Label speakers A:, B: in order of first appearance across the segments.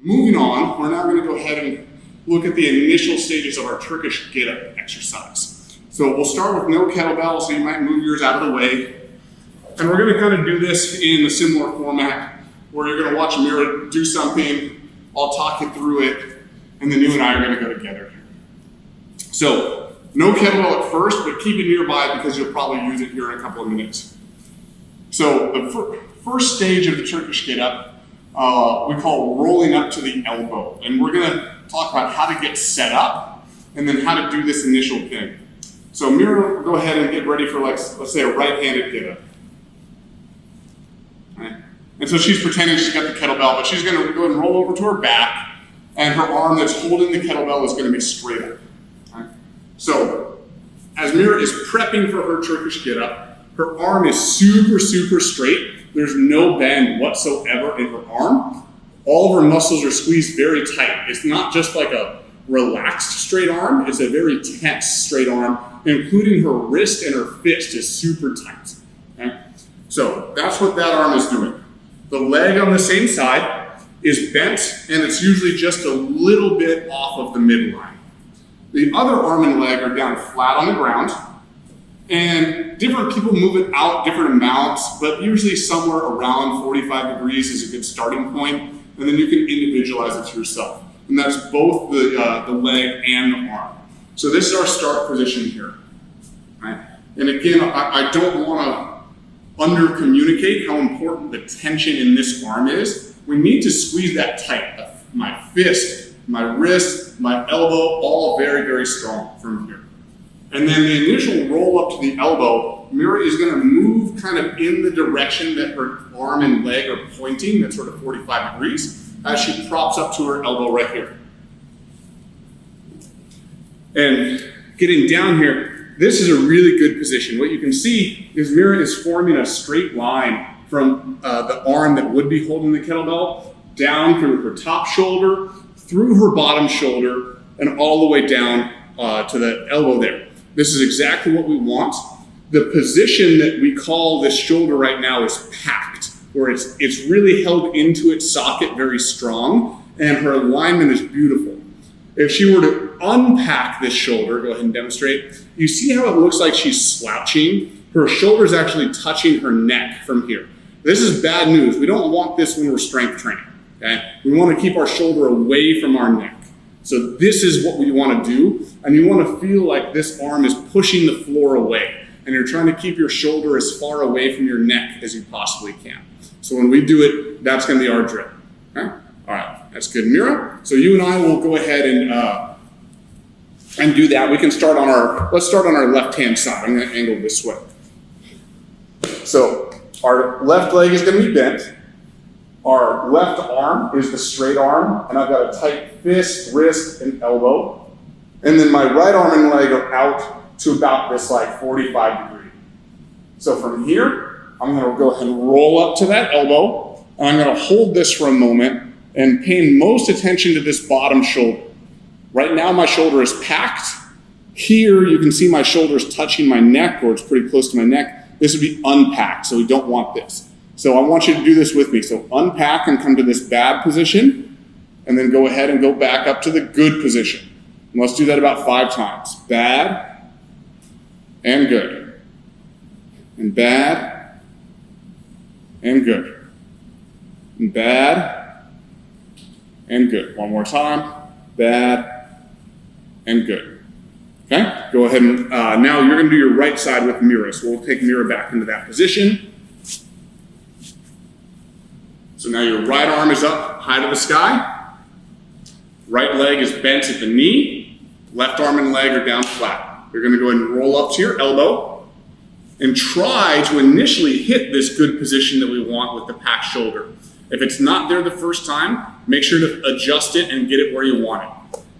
A: Moving on, we're now going to go ahead and look at the initial stages of our Turkish Getup exercise. So we'll start with no kettlebell, so you might move yours out of the way. And we're going to kind of do this in a similar format where you're going to watch Mira do something, I'll talk you through it, and then you and I are going to go together here. So, no kettlebell at first, but keep it nearby because you'll probably use it here in a couple of minutes. So, the first stage of the Turkish Getup, we call rolling up to the elbow. And we're going to talk about how to get set up and then how to do this initial thing. So, Mira, go ahead and get ready for, let's say, a right-handed getup. Right. And so she's pretending she's got the kettlebell, but she's going to go and roll over to her back, and her arm that's holding the kettlebell is going to be straight up. Right. So as Mira is prepping for her Turkish Getup, her arm is super, super straight. There's no bend whatsoever in her arm. All of her muscles are squeezed very tight. It's not just like a relaxed straight arm, it's a very tense straight arm, including her wrist and her fist is super tight. Okay? So that's what that arm is doing. The leg on the same side is bent, and it's usually just a little bit off of the midline. The other arm and leg are down flat on the ground, and different people move it out different amounts, but usually somewhere around 45 degrees is a good starting point, and then you can individualize it to yourself. And that's both the leg and the arm. So this is our start position here. Right? And again, I don't want to under-communicate how important the tension in this arm is. We need to squeeze that tight. My fist, my wrist, my elbow, all very, very strong from here. And then the initial roll up to the elbow, Mira is going to move kind of in the direction that her arm and leg are pointing, that's sort of 45 degrees, as she props up to her elbow right here. And getting down here, this is a really good position. What you can see is Mira is forming a straight line from the arm that would be holding the kettlebell down through her top shoulder, through her bottom shoulder, and all the way down to the elbow there. This is exactly what we want. The position that we call this shoulder right now is packed, where it's really held into its socket very strong, and her alignment is beautiful. If she were to unpack this shoulder, go ahead and demonstrate, you see how it looks like she's slouching? Her shoulder is actually touching her neck from here. This is bad news. We don't want this when we're strength training. Okay? We want to keep our shoulder away from our neck. So this is what we want to do, and you want to feel like this arm is pushing the floor away, and you're trying to keep your shoulder as far away from your neck as you possibly can. So when we do it, that's going to be our drill. Okay? All right, that's good, Mira. So you and I will go ahead and do that. We can start on let's start on our left-hand side. I'm going to angle this way. So our left leg is going to be bent. Our left arm is the straight arm, and I've got a tight fist, wrist, and elbow. And then my right arm and leg are out to about this 45 degree. So from here, I'm going to go ahead and roll up to that elbow, and I'm going to hold this for a moment and paying most attention to this bottom shoulder. Right now my shoulder is packed. Here you can see my shoulders touching my neck, or it's pretty close to my neck. This would be unpacked, so we don't want this. So I want you to do this with me. So unpack and come to this bad position, and then go ahead and go back up to the good position. And let's do that about 5 times. Bad and good. And bad and good. And bad and good. One more time. Bad and good. Okay? Go ahead and now you're going to do your right side with Mira. So we'll take Mira back into that position. So now your right arm is up high to the sky. Right leg is bent at the knee. Left arm and leg are down flat. You're going to go ahead and roll up to your elbow and try to initially hit this good position that we want with the packed shoulder. If it's not there the first time, make sure to adjust it and get it where you want it.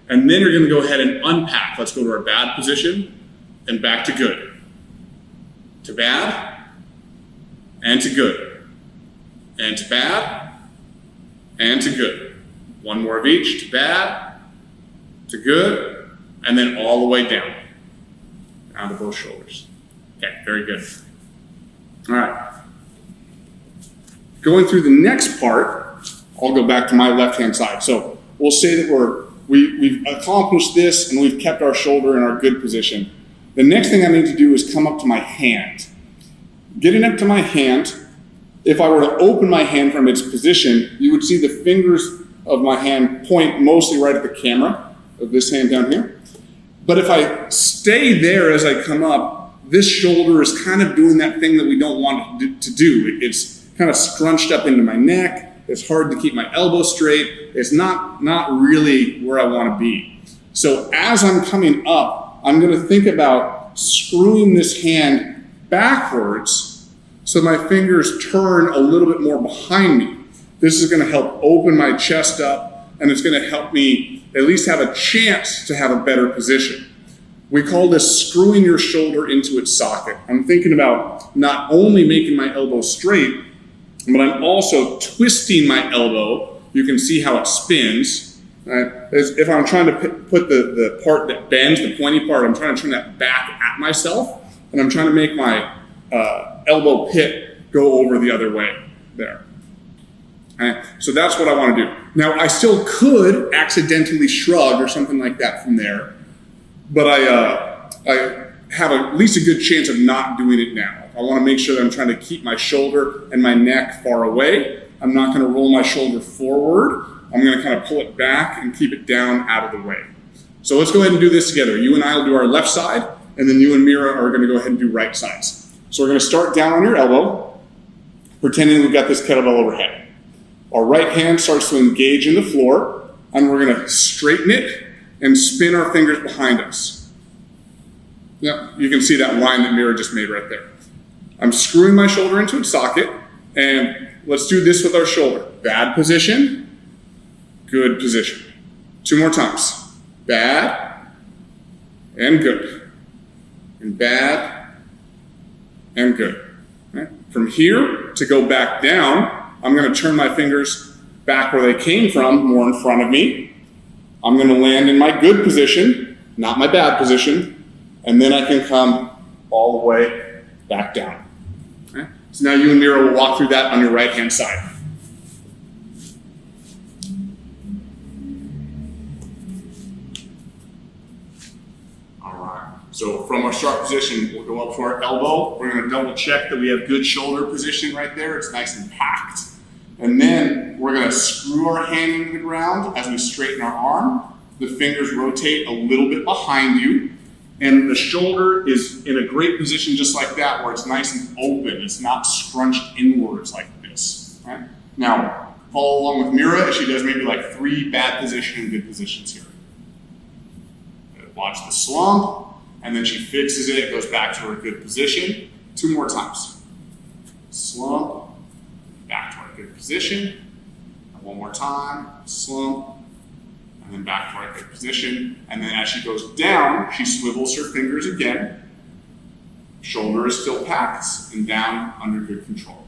A: And then you're going to go ahead and unpack. Let's go to our bad position and back to good. To bad and to good. And to bad and to good. One more of each. To bad, to good, and then all the way down. Down to both shoulders. Okay, very good. All right. Going through the next part, I'll go back to my left-hand side. So we'll say that we've accomplished this and we've kept our shoulder in our good position. The next thing I need to do is come up to my hand. Getting up to my hand, if I were to open my hand from its position, you would see the fingers of my hand point mostly right at the camera of this hand down here. But if I stay there as I come up, this shoulder is kind of doing that thing that we don't want it to do. It's kind of scrunched up into my neck. It's hard to keep my elbow straight. It's not really where I want to be. So as I'm coming up, I'm going to think about screwing this hand backwards so my fingers turn a little bit more behind me. This is going to help open my chest up, and it's going to help me at least have a chance to have a better position. We call this screwing your shoulder into its socket. I'm thinking about not only making my elbow straight, but I'm also twisting my elbow. You can see how it spins. Right? If I'm trying to put the part that bends, the pointy part, I'm trying to turn that back at myself, and I'm trying to make my elbow pit go over the other way there. Right? So that's what I want to do. Now, I still could accidentally shrug or something like that from there, but I have at least a good chance of not doing it now. I want to make sure that I'm trying to keep my shoulder and my neck far away. I'm not going to roll my shoulder forward. I'm going to kind of pull it back and keep it down out of the way. So let's go ahead and do this together. You and I will do our left side, and then you and Mira are going to go ahead and do right sides. So we're going to start down on your elbow, pretending we've got this kettlebell overhead. Our right hand starts to engage in the floor, and we're going to straighten it and spin our fingers behind us. Yep, you can see that line that Mira just made right there. I'm screwing my shoulder into its socket, and let's do this with our shoulder. Bad position, good position. 2 more times. Bad and good. And bad and good. Right? From here to go back down, I'm going to turn my fingers back where they came from, more in front of me. I'm going to land in my good position, not my bad position, and then I can come all the way back down. Okay? So now you and Mira will walk through that on your right-hand side. All right. So from our start position, we'll go up to our elbow. We're going to double check that we have good shoulder position right there. It's nice and packed. And then we're going to screw our hand into the ground as we straighten our arm. The fingers rotate a little bit behind you. And the shoulder is in a great position just like that, where it's nice and open. It's not scrunched inwards like this. Right? Now, follow along with Mira as she does maybe like 3 bad position and good positions here. Watch the slump, and then she fixes it, goes back to her good position. 2 more times. Slump, back to our good position. 1 more time, slump, and then back to our good position. And then as she goes down, she swivels her fingers again. Shoulder is still packed and down under good control.